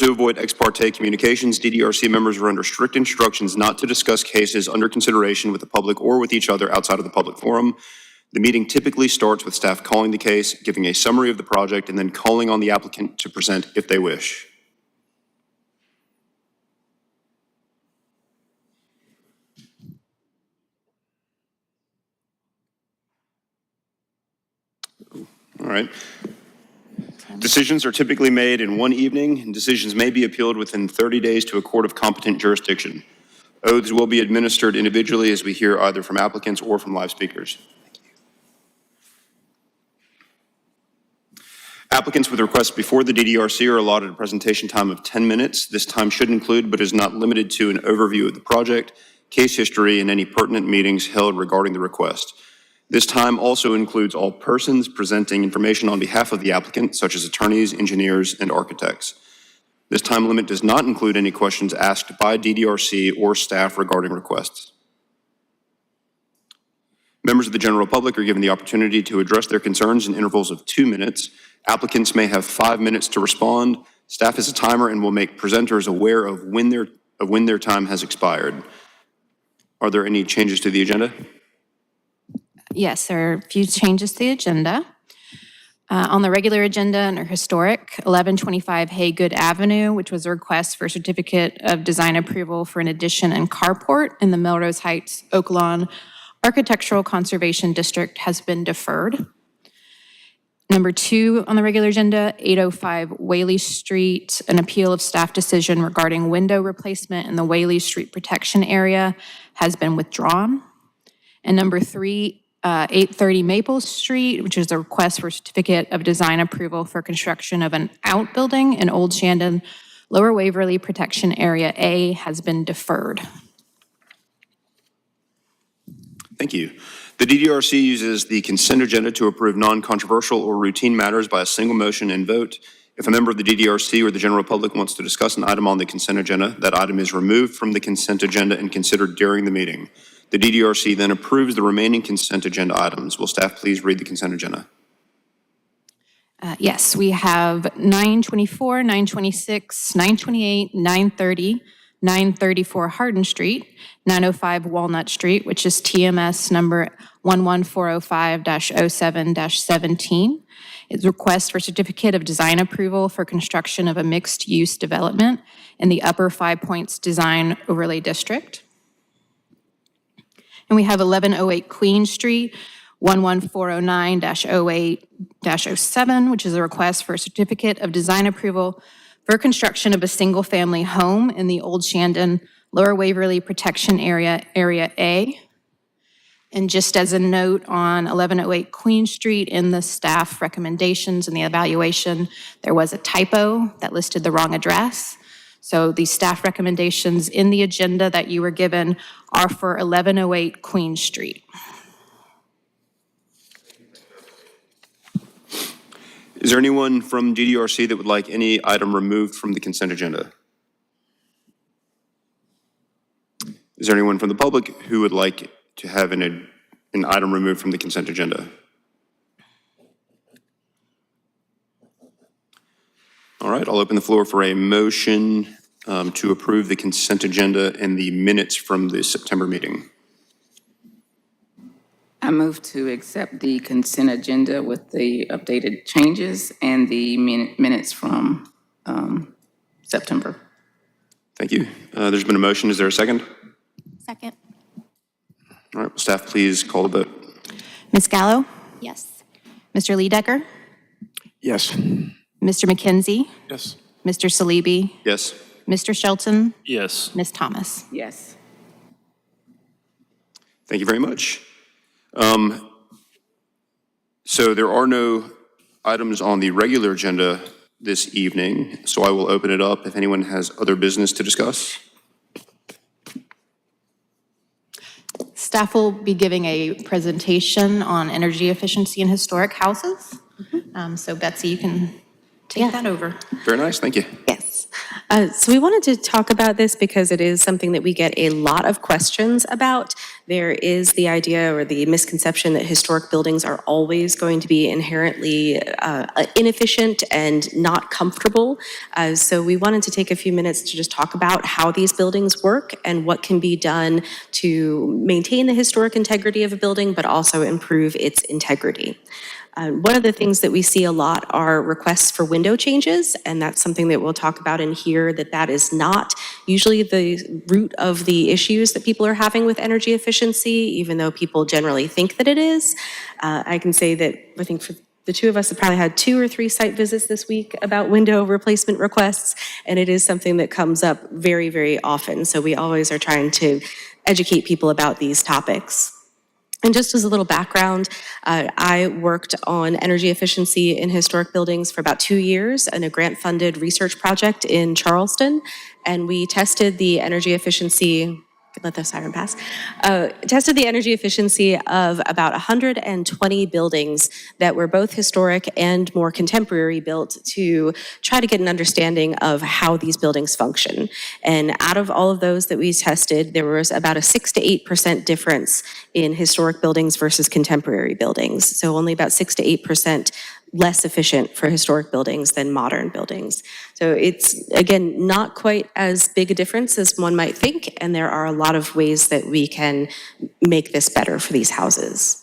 to avoid ex parte communications, DDRC members are under strict instructions not to discuss cases under consideration with the public or with each other outside of the public forum. The meeting typically starts with staff calling the case, giving a summary of the project, and then calling on the applicant to present if they wish. All right. Decisions are typically made in one evening, and decisions may be appealed within 30 days to a court of competent jurisdiction. Oaths will be administered individually as we hear either from applicants or from live speakers. Applicants with requests before the DDRC are allotted a presentation time of 10 minutes. This time should include, but is not limited to, an overview of the project, case history, and any pertinent meetings held regarding the request. This time also includes all persons presenting information on behalf of the applicant, such as attorneys, engineers, and architects. This time limit does not include any questions asked by DDRC or staff regarding requests. Members of the general public are given the opportunity to address their concerns in intervals of 2 minutes. Applicants may have 5 minutes to respond. Staff has a timer and will make presenters aware of when their time has expired. Are there any changes to the agenda? Yes, there are a few changes to the agenda. On the regular agenda under historic, 1125 Haygood Avenue, which was a request for a certificate of design approval for an addition and carport in the Melrose Heights Oaklawn Architectural Conservation District, has been deferred. Number 2 on the regular agenda, 805 Whaley Street, an appeal of staff decision regarding window replacement in the Whaley Street protection area, has been withdrawn. And number 3, 830 Maple Street, which is a request for a certificate of design approval for construction of an outbuilding in Old Shandon, Lower Waverly Protection Area A, has been deferred. Thank you. The DDRC uses the consent agenda to approve non-controversial or routine matters by a single motion and vote. If a member of the DDRC or the general public wants to discuss an item on the consent agenda, that item is removed from the consent agenda and considered during the meeting. The DDRC then approves the remaining consent agenda items. Will staff please read the consent agenda? Yes, we have 924, 926, 928, 930, 934 Hardin Street, 905 Walnut Street, which is TMS number 11405-07-17. It's a request for certificate of design approval for construction of a mixed-use development in the Upper Five Points Design Overlay District. And we have 1108 Queen Street, 11409-08-07, which is a request for a certificate of design approval for construction of a single-family home in the Old Shandon Lower Waverly Protection Area, Area A. And just as a note on 1108 Queen Street, in the staff recommendations and the evaluation, there was a typo that listed the wrong address. So the staff recommendations in the agenda that you were given are for 1108 Queen Street. Is there anyone from DDRC that would like any item removed from the consent agenda? Is there anyone from the public who would like to have an item removed from the consent agenda? All right, I'll open the floor for a motion to approve the consent agenda and the minutes from the September meeting. I move to accept the consent agenda with the updated changes and the minutes from September. Thank you. There's been a motion. Is there a second? Second. All right, will staff please call the vote. Ms. Gallo? Yes. Mr. Ledecker? Yes. Mr. McKenzie? Yes. Mr. Salibi? Yes. Mr. Shelton? Yes. Ms. Thomas? Yes. Thank you very much. So there are no items on the regular agenda this evening, so I will open it up if anyone has other business to discuss. Staff will be giving a presentation on energy efficiency in historic houses. So Betsy, you can take that over. Very nice, thank you. Yes. So we wanted to talk about this because it is something that we get a lot of questions about. there is the idea or the misconception that historic buildings are always going to be inherently inefficient and not comfortable. So we wanted to take a few minutes to just talk about how these buildings work and what can be done to maintain the historic integrity of a building, but also improve its integrity. One of the things that we see a lot are requests for window changes, and that's something that we'll talk about in here, that is not usually the root of the issues that people are having with energy efficiency, even though people generally think that it is. I can say that I think for the two of us have probably had 2 or 3 site visits this week about window replacement requests, and it is something that comes up very, very often. So we always are trying to educate people about these topics. And just as a little background, I worked on energy efficiency in historic buildings for about 2 years in a grant-funded research project in Charleston, and we tested the energy efficiency, let the siren pass, tested the energy efficiency of about 120 buildings that were both historic and more contemporary built to try to get an understanding of how these buildings function. And out of all of those that we tested, there was about a 6 to 8% difference in historic buildings versus contemporary buildings. So only about 6 to 8% less efficient for historic buildings than modern buildings. So it's, again, not quite as big a difference as one might think, and there are a lot of ways that we can make this better for these houses.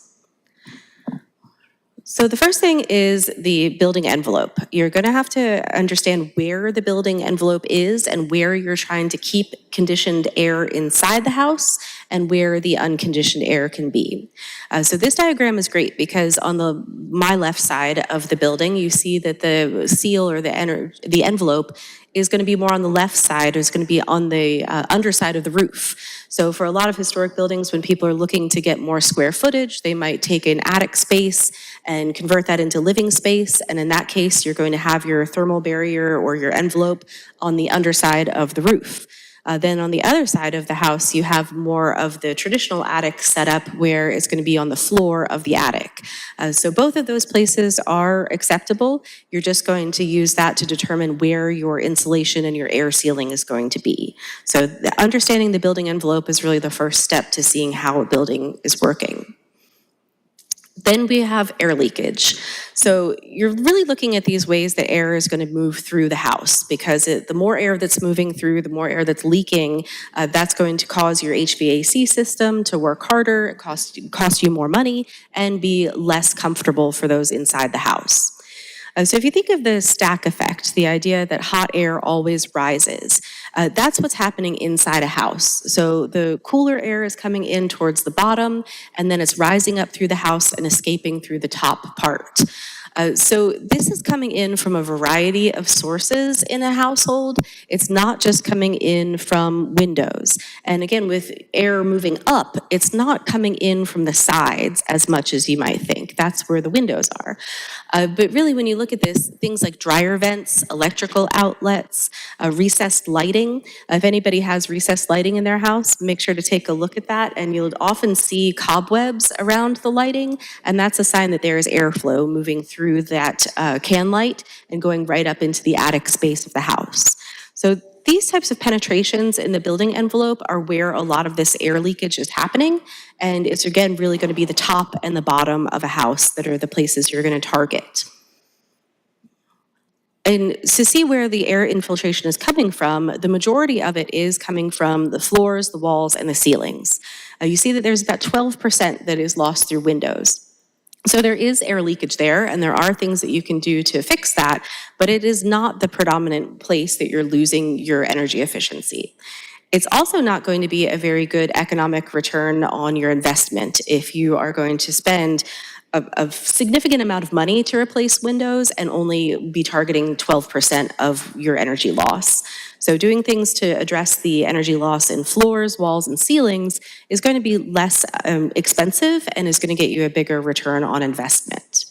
So the first thing is the building envelope. You're going to have to understand where the building envelope is and where you're trying to keep conditioned air inside the house and where the unconditioned air can be. So this diagram is great because on my left side of the building, you see that the seal or the envelope is going to be more on the left side, or is going to be on the underside of the roof. So for a lot of historic buildings, when people are looking to get more square footage, they might take an attic space and convert that into living space. And in that case, you're going to have your thermal barrier or your envelope on the underside of the roof. Then on the other side of the house, you have more of the traditional attic setup where it's going to be on the floor of the attic. So both of those places are acceptable. You're just going to use that to determine where your insulation and your air sealing is going to be. So understanding the building envelope is really the first step to seeing how a building is working. Then we have air leakage. So you're really looking at these ways that air is going to move through the house, because the more air that's moving through, the more air that's leaking, that's going to cause your HVAC system to work harder, cost you more money, and be less comfortable for those inside the house. So if you think of the stack effect, the idea that hot air always rises, that's what's happening inside a house. So the cooler air is coming in towards the bottom, and then it's rising up through the house and escaping through the top part. So this is coming in from a variety of sources in a household. It's not just coming in from windows. And again, with air moving up, it's not coming in from the sides as much as you might think. That's where the windows are. But really, when you look at this, things like dryer vents, electrical outlets, recessed lighting. If anybody has recessed lighting in their house, make sure to take a look at that, and you'll often see cobwebs around the lighting, and that's a sign that there is airflow moving through that can light and going right up into the attic space of the house. So these types of penetrations in the building envelope are where a lot of this air leakage is happening, and it's again really going to be the top and the bottom of a house that are the places you're going to target. And to see where the air infiltration is coming from, the majority of it is coming from the floors, the walls, and the ceilings. You see that there's about 12% that is lost through windows. So there is air leakage there, and there are things that you can do to fix that, but it is not the predominant place that you're losing your energy efficiency. It's also not going to be a very good economic return on your investment if you are going to spend a significant amount of money to replace windows and only be targeting 12% of your energy loss. So doing things to address the energy loss in floors, walls, and ceilings is going to be less expensive and is going to get you a bigger return on investment.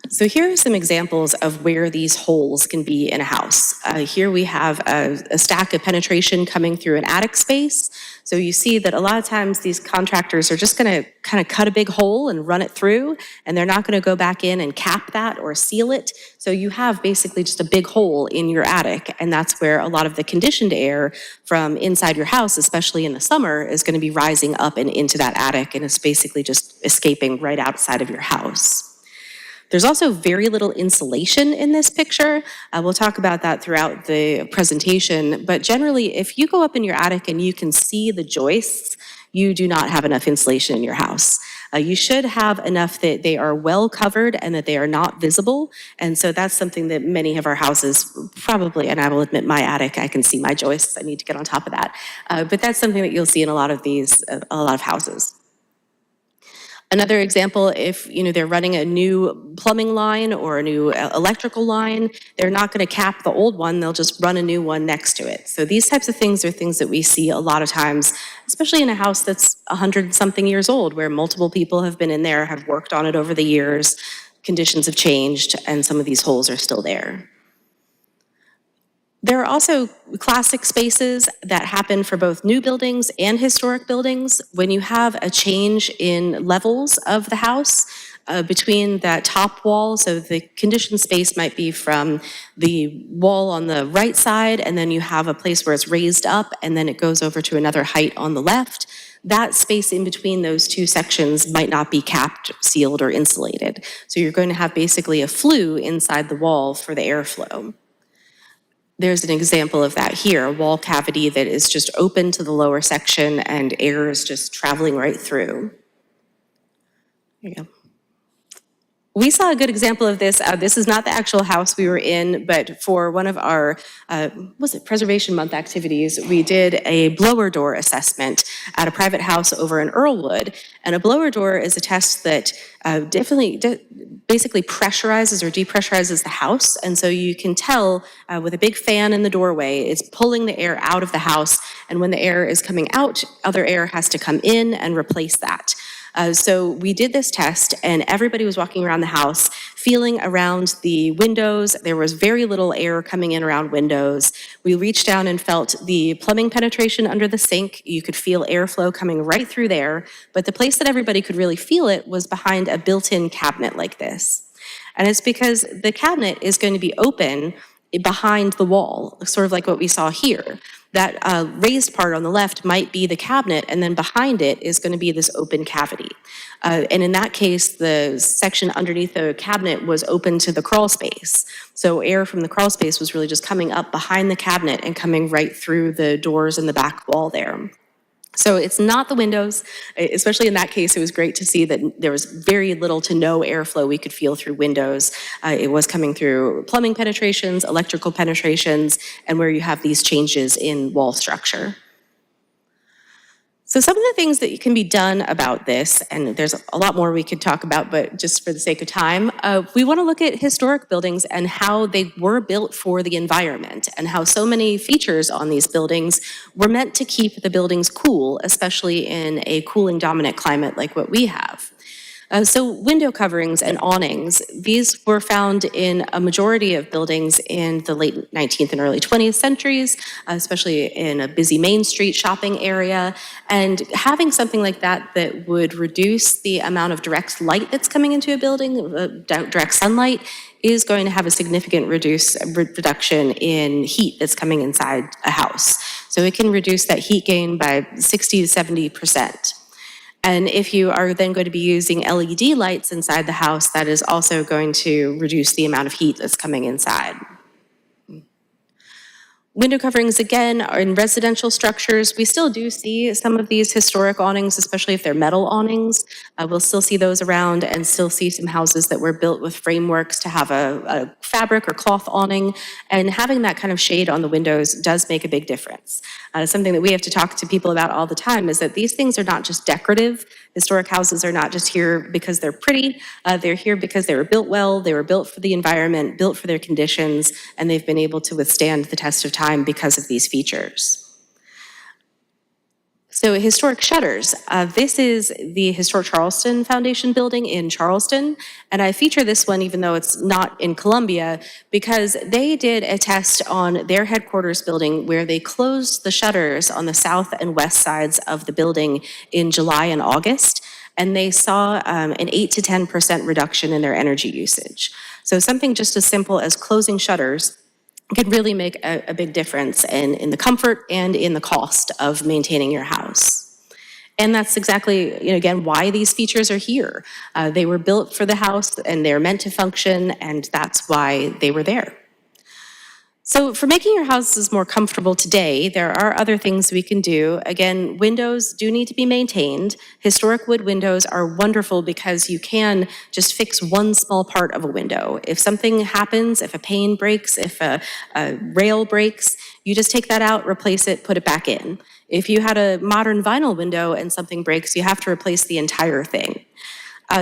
So here are some examples of where these holes can be in a house. Here we have a stack of penetration coming through an attic space. So you see that a lot of times these contractors are just going to kind of cut a big hole and run it through, and they're not going to go back in and cap that or seal it. So you have basically just a big hole in your attic, and that's where a lot of the conditioned air from inside your house, especially in the summer, is going to be rising up and into that attic, and it's basically just escaping right outside of your house. There's also very little insulation in this picture. We'll talk about that throughout the presentation, but generally, if you go up in your attic and you can see the joists, you do not have enough insulation in your house. You should have enough that they are well covered and that they are not visible, and so that's something that many of our houses probably, and I will admit my attic, I can see my joists, I need to get on top of that. But that's something that you'll see in a lot of houses. Another example, if they're running a new plumbing line or a new electrical line, they're not going to cap the old one, they'll just run a new one next to it. So these types of things are things that we see a lot of times, especially in a house that's 100-something years old, where multiple people have been in there, have worked on it over the years, conditions have changed, and some of these holes are still there. There are also classic spaces that happen for both new buildings and historic buildings. When you have a change in levels of the house between that top wall, so the conditioned space might be from the wall on the right side, and then you have a place where it's raised up, and then it goes over to another height on the left. That space in between those two sections might not be capped, sealed, or insulated. So you're going to have basically a flue inside the wall for the airflow. There's an example of that here, a wall cavity that is just open to the lower section and air is just traveling right through. There you go. We saw a good example of this. This is not the actual house we were in, but for one of our, Preservation Month activities, we did a blower door assessment at a private house over in Earlwood. And a blower door is a test that basically pressurizes or depressurizes the house. And so you can tell with a big fan in the doorway, it's pulling the air out of the house. And when the air is coming out, other air has to come in and replace that. So we did this test, and everybody was walking around the house, feeling around the windows. There was very little air coming in around windows. We reached down and felt the plumbing penetration under the sink. You could feel airflow coming right through there, but the place that everybody could really feel it was behind a built-in cabinet like this. And it's because the cabinet is going to be open behind the wall, sort of like what we saw here. That raised part on the left might be the cabinet, and then behind it is going to be this open cavity. And in that case, the section underneath the cabinet was open to the crawl space. So air from the crawl space was really just coming up behind the cabinet and coming right through the doors in the back wall there. So it's not the windows, especially in that case, it was great to see that there was very little to no airflow we could feel through windows. It was coming through plumbing penetrations, electrical penetrations, and where you have these changes in wall structure. So some of the things that can be done about this, and there's a lot more we could talk about, but just for the sake of time, we want to look at historic buildings and how they were built for the environment and how so many features on these buildings were meant to keep the buildings cool, especially in a cooling dominant climate like what we have. So window coverings and awnings, these were found in a majority of buildings in the late 19th and early 20th centuries, especially in a busy Main Street shopping area. And having something like that that would reduce the amount of direct light that's coming into a building, direct sunlight, is going to have a significant reduction in heat that's coming inside a house. So it can reduce that heat gain by 60 to 70%. And if you are then going to be using LED lights inside the house, that is also going to reduce the amount of heat that's coming inside. Window coverings, again, are in residential structures. We still do see some of these historic awnings, especially if they're metal awnings. We'll still see those around and still see some houses that were built with frameworks to have a fabric or cloth awning. And having that kind of shade on the windows does make a big difference. Something that we have to talk to people about all the time is that these things are not just decorative. Historic houses are not just here because they're pretty. They're here because they were built well, they were built for the environment, built for their conditions, and they've been able to withstand the test of time because of these features. So historic shutters. This is the Historic Charleston Foundation building in Charleston. And I feature this one even though it's not in Columbia because they did a test on their headquarters building where they closed the shutters on the south and west sides of the building in July and August. And they saw an 8 to 10% reduction in their energy usage. So something just as simple as closing shutters can really make a big difference in the comfort and in the cost of maintaining your house. And that's exactly, again, why these features are here. They were built for the house and they're meant to function, and that's why they were there. So for making your houses more comfortable today, there are other things we can do. Again, windows do need to be maintained. Historic wood windows are wonderful because you can just fix one small part of a window. If something happens, if a pane breaks, if a rail breaks, you just take that out, replace it, put it back in. If you had a modern vinyl window and something breaks, you have to replace the entire thing.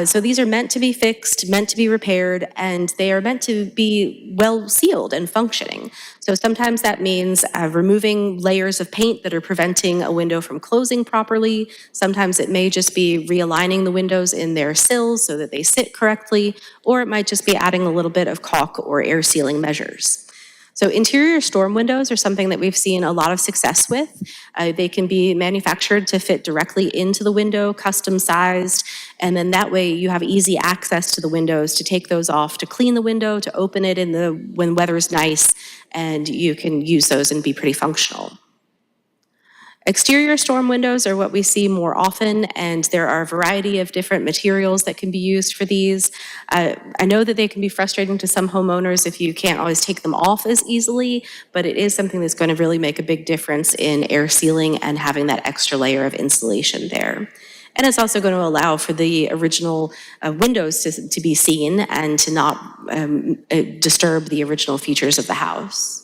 So these are meant to be fixed, meant to be repaired, and they are meant to be well sealed and functioning. So sometimes that means removing layers of paint that are preventing a window from closing properly. Sometimes it may just be realigning the windows in their sills so that they sit correctly, or it might just be adding a little bit of caulk or air sealing measures. So interior storm windows are something that we've seen a lot of success with. They can be manufactured to fit directly into the window, custom sized, and then that way you have easy access to the windows to take those off, to clean the window, to open it when weather's nice, and you can use those and be pretty functional. Exterior storm windows are what we see more often, and there are a variety of different materials that can be used for these. I know that they can be frustrating to some homeowners if you can't always take them off as easily, but it is something that's going to really make a big difference in air sealing and having that extra layer of insulation there. And it's also going to allow for the original windows to be seen and to not disturb the original features of the house.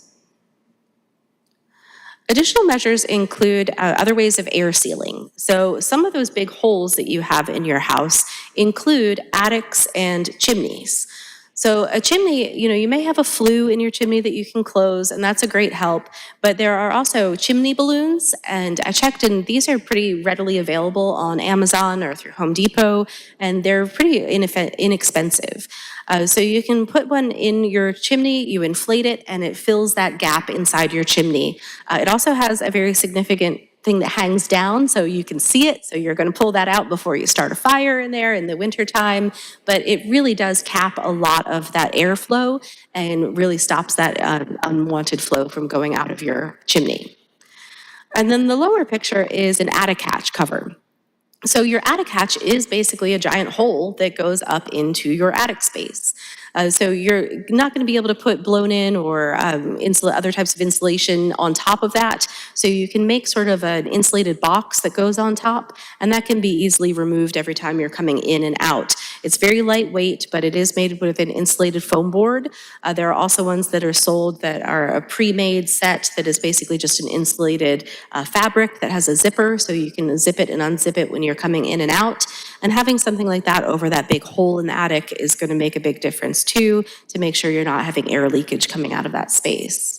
Additional measures include other ways of air sealing. So some of those big holes that you have in your house include attics and chimneys. So a chimney, you may have a flue in your chimney that you can close, and that's a great help. But there are also chimney balloons, and I checked, and these are pretty readily available on Amazon or through Home Depot, and they're pretty inexpensive. So you can put one in your chimney, you inflate it, and it fills that gap inside your chimney. It also has a very significant thing that hangs down so you can see it. So you're going to pull that out before you start a fire in there in the wintertime. But it really does cap a lot of that airflow and really stops that unwanted flow from going out of your chimney. And then the lower picture is an attic hatch cover. So your attic hatch is basically a giant hole that goes up into your attic space. So you're not going to be able to put blown in or other types of insulation on top of that. So you can make sort of an insulated box that goes on top, and that can be easily removed every time you're coming in and out. It's very lightweight, but it is made with an insulated foam board. There are also ones that are sold that are a pre-made set that is basically just an insulated fabric that has a zipper, so you can zip it and unzip it when you're coming in and out. And having something like that over that big hole in the attic is going to make a big difference too, to make sure you're not having air leakage coming out of that space.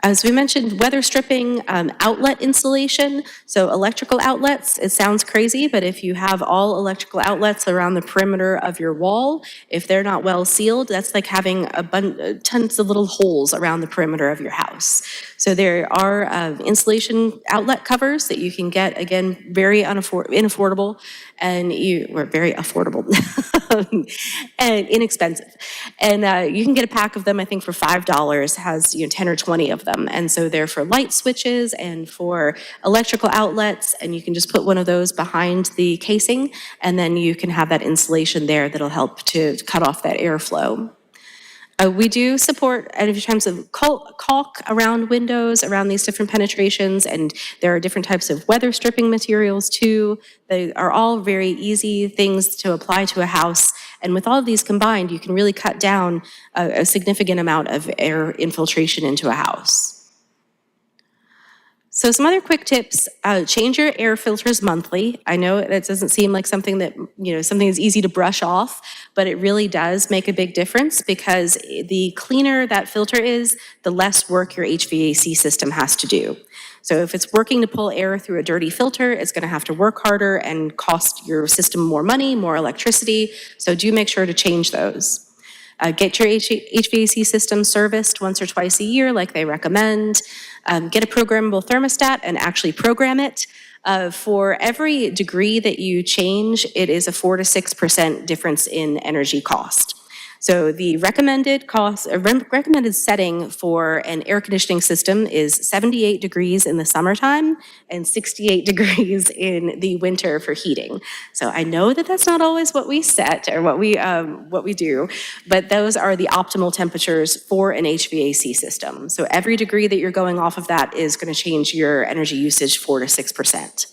As we mentioned, weather stripping, outlet insulation, so electrical outlets. It sounds crazy, but if you have all electrical outlets around the perimeter of your wall, if they're not well sealed, that's like having tons of little holes around the perimeter of your house. So there are insulation outlet covers that you can get, again, very inaffordable, and very affordable and inexpensive. And you can get a pack of them, I think, for $5, has 10 or 20 of them. And so they're for light switches and for electrical outlets, and you can just put one of those behind the casing, and then you can have that insulation there that'll help to cut off that airflow. We do support in terms of caulk around windows, around these different penetrations, and there are different types of weather stripping materials too. They are all very easy things to apply to a house, and with all of these combined, you can really cut down a significant amount of air infiltration into a house. So some other quick tips, change your air filters monthly. I know that doesn't seem like something that, something that's easy to brush off, but it really does make a big difference because the cleaner that filter is, the less work your HVAC system has to do. So if it's working to pull air through a dirty filter, it's going to have to work harder and cost your system more money, more electricity. So do make sure to change those. Get your HVAC system serviced once or twice a year like they recommend. Get a programmable thermostat and actually program it. For every degree that you change, it is a 4 to 6% difference in energy cost. So the recommended setting for an air conditioning system is 78 degrees in the summertime and 68 degrees in the winter for heating. So I know that that's not always what we set or what we do, but those are the optimal temperatures for an HVAC system. So every degree that you're going off of that is going to change your energy usage 4 to 6%.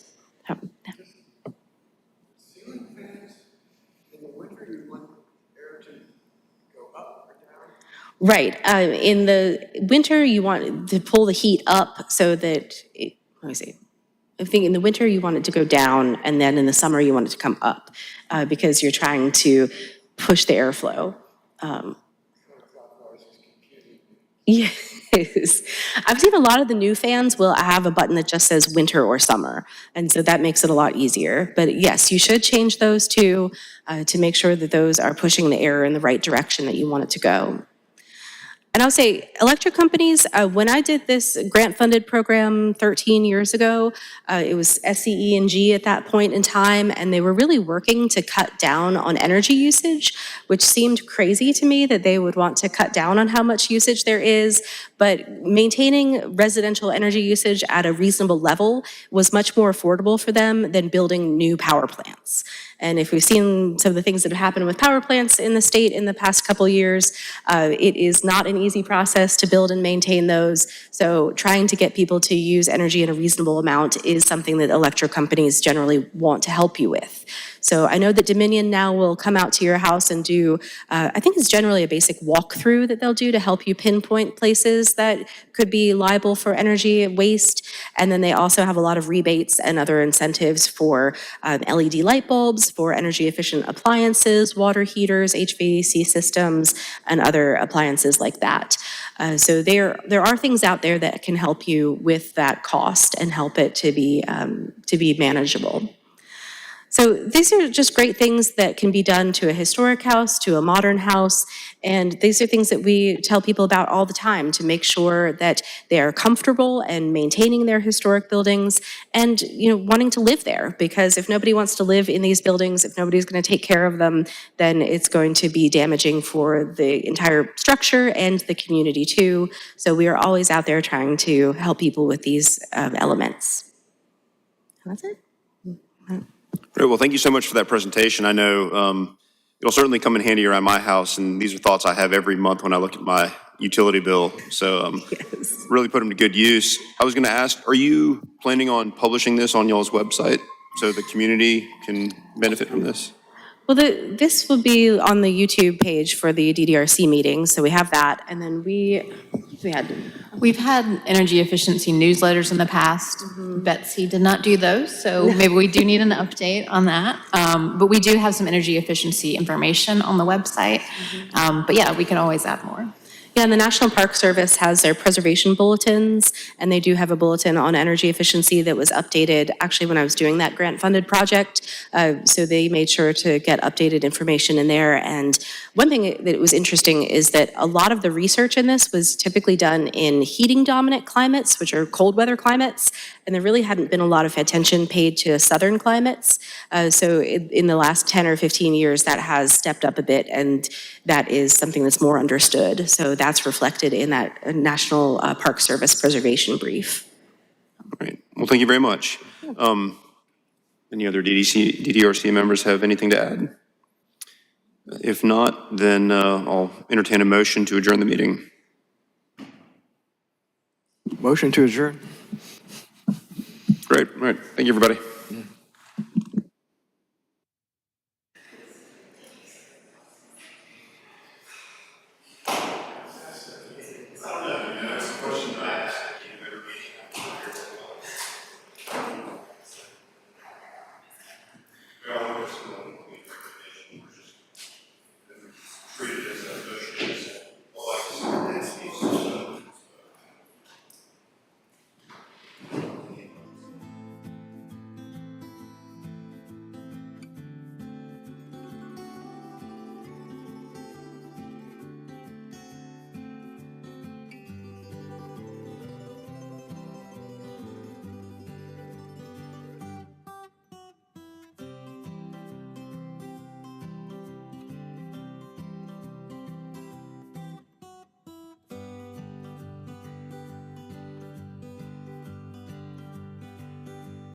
Right. In the winter, you want to pull the heat up so that, let me see. I think in the winter, you want it to go down, and then in the summer, you want it to come up because you're trying to push the airflow. Yes. I've seen a lot of the new fans will have a button that just says winter or summer, and so that makes it a lot easier. But yes, you should change those too to make sure that those are pushing the air in the right direction that you want it to go. And I'll say, electric companies, when I did this grant-funded program 13 years ago, it was SCE&G at that point in time, and they were really working to cut down on energy usage, which seemed crazy to me that they would want to cut down on how much usage there is, but maintaining residential energy usage at a reasonable level was much more affordable for them than building new power plants. And if we've seen some of the things that have happened with power plants in the state in the past couple years, it is not an easy process to build and maintain those. So trying to get people to use energy in a reasonable amount is something that electric companies generally want to help you with. So I know that Dominion now will come out to your house and do, I think it's generally a basic walkthrough that they'll do to help you pinpoint places that could be liable for energy waste. And then they also have a lot of rebates and other incentives for LED light bulbs, for energy efficient appliances, water heaters, HVAC systems, and other appliances like that. So there are things out there that can help you with that cost and help it to be manageable. So these are just great things that can be done to a historic house, to a modern house, and these are things that we tell people about all the time to make sure that they are comfortable and maintaining their historic buildings and wanting to live there, because if nobody wants to live in these buildings, if nobody's going to take care of them, then it's going to be damaging for the entire structure and the community too. So we are always out there trying to help people with these elements. And that's it. Great. Well, thank you so much for that presentation. I know it'll certainly come in handy around my house, and these are thoughts I have every month when I look at my utility bill. So Yes. really put them to good use. I was going to ask, are you planning on publishing this on y'all's website so the community can benefit from this? Well, this will be on the YouTube page for the DDRC meeting, so we have that. And then We've had energy efficiency newsletters in the past. Betsy did not do those, so maybe we do need an update on that. But we do have some energy efficiency information on the website. But yeah, we can always add more. Yeah, and the National Park Service has their preservation bulletins, and they do have a bulletin on energy efficiency that was updated actually when I was doing that grant-funded project. So they made sure to get updated information in there. And one thing that was interesting is that a lot of the research in this was typically done in heating-dominant climates, which are cold weather climates, and there really hadn't been a lot of attention paid to southern climates. So in the last 10 or 15 years, that has stepped up a bit, and that is something that's more understood. So that's reflected in that National Park Service preservation brief. Great. Well, thank you very much. Any other DDRC members have anything to add? If not, then I'll entertain a motion to adjourn the meeting. Motion to adjourn. Great. All right. Thank you, everybody.